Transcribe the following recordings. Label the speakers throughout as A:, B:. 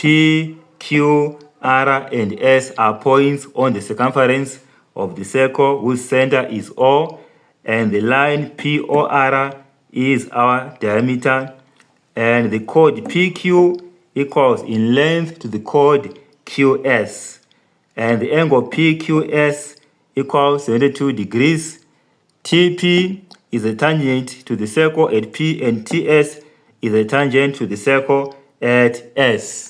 A: P, Q, R, and S are points on the circumference of the circle whose center is O, and the line POR is our diameter, and the chord PQ equals in length to the chord QS, and the angle PQS equals 72 degrees. TP is a tangent to the circle at P, and TS is a tangent to the circle at S.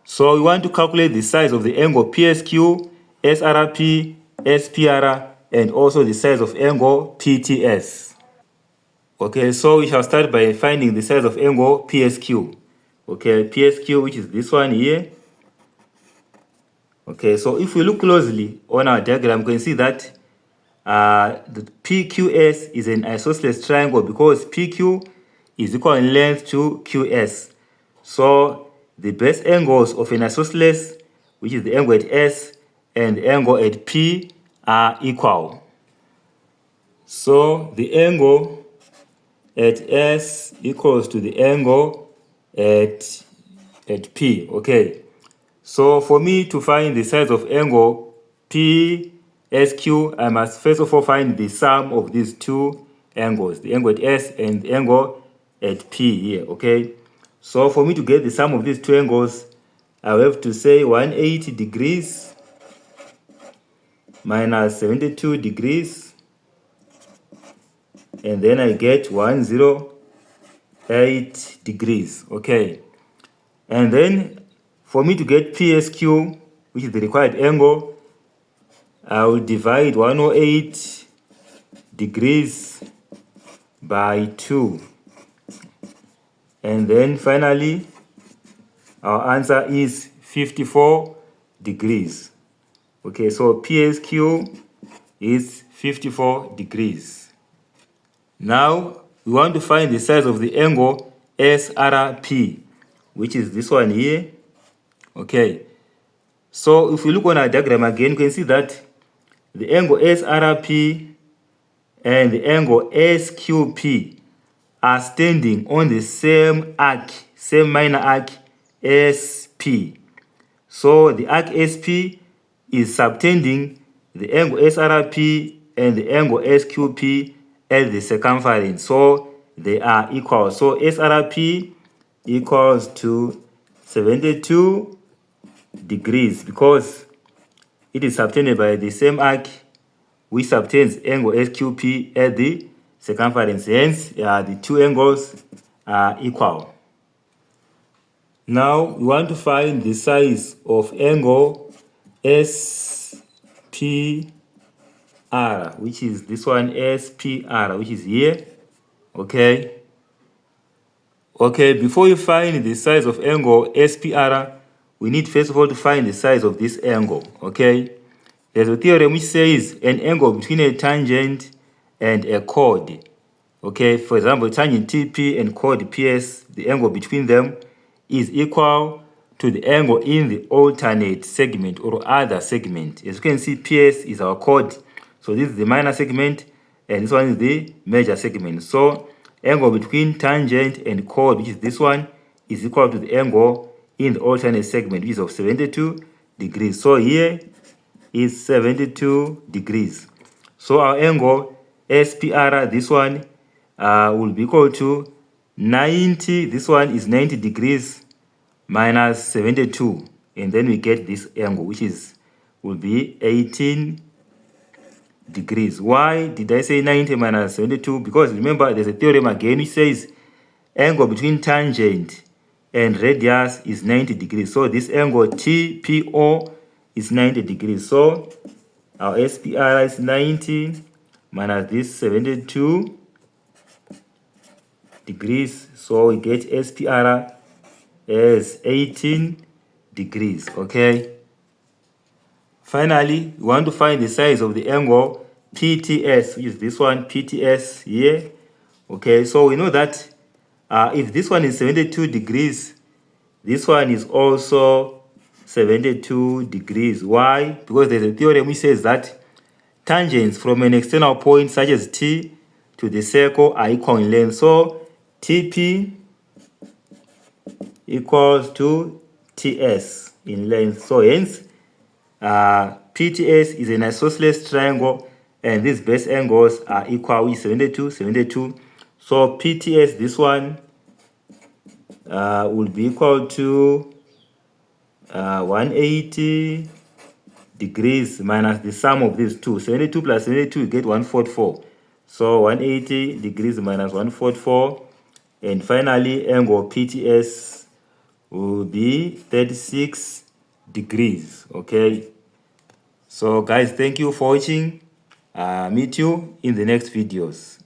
A: So we want to calculate the size of the angle PSQ, SRP, SPR, and also the size of angle PTS. Okay, so we shall start by finding the size of angle PSQ. Okay, PSQ, which is this one here. Okay, so if we look closely on our diagram, we can see that the PQS is an isosceles triangle because PQ is equal in length to QS. So the base angles of an isosceles, which is the angle at S and the angle at P, are equal. So the angle at S equals to the angle at P. Okay. So for me to find the size of angle PSQ, I must first of all find the sum of these two angles, the angle at S and the angle at P here. Okay. So for me to get the sum of these two angles, I have to say 180 degrees minus 72 degrees, and then I get 108 degrees. Okay. And then for me to get PSQ, which is the required angle, I will divide 108 degrees by 2. And then finally, our answer is 54 degrees. Okay, so PSQ is 54 degrees. Now, we want to find the size of the angle SRP, which is this one here. Okay, so if we look on our diagram again, you can see that the angle SRP and the angle SQP are standing on the same arc, same minor arc SP. So the arc SP is subtending the angle SRP and the angle SQP at the circumference. So they are equal. So SRP equals to 72 degrees because it is subtended by the same arc which subtends angle SQP at the circumference. Hence, the two angles are equal. Now, we want to find the size of angle SPR, which is this one, SPR, which is here. Okay. Okay, before you find the size of angle SPR, we need first of all to find the size of this angle. Okay. There's a theorem which says an angle between a tangent and a chord. Okay, for example, tangent TP and chord PS, the angle between them is equal to the angle in the alternate segment or other segment. As you can see, PS is our chord. So this is the minor segment and this one is the major segment. So angle between tangent and chord, which is this one, is equal to the angle in the alternate segment, which is of 72 degrees. So here is 72 degrees. So our angle SPR, this one, will be equal to 90. This one is 90 degrees minus 72. And then we get this angle, which will be 18 degrees. Why did I say 90 minus 72? Because remember, there's a theorem again which says angle between tangent and radius is 90 degrees. So this angle TPO is 90 degrees. So our SPR is 90 minus this 72 degrees. So we get SPR as 18 degrees. Okay. Finally, we want to find the size of the angle PTS, which is this one, PTS here. Okay, so we know that if this one is 72 degrees, this one is also 72 degrees. Why? Because there's a theorem which says that tangents from an external point such as T to the circle are equal in length. So TP equals to TS in length. So hence, PTS is an isosceles triangle, and these base angles are equal with 72, 72. So PTS, this one, will be equal to 180 degrees minus the sum of these two. 72 plus 72, you get 144. So 180 degrees minus 144. And finally, angle PTS will be 36 degrees. Okay. So guys, thank you for watching. Meet you in the next videos.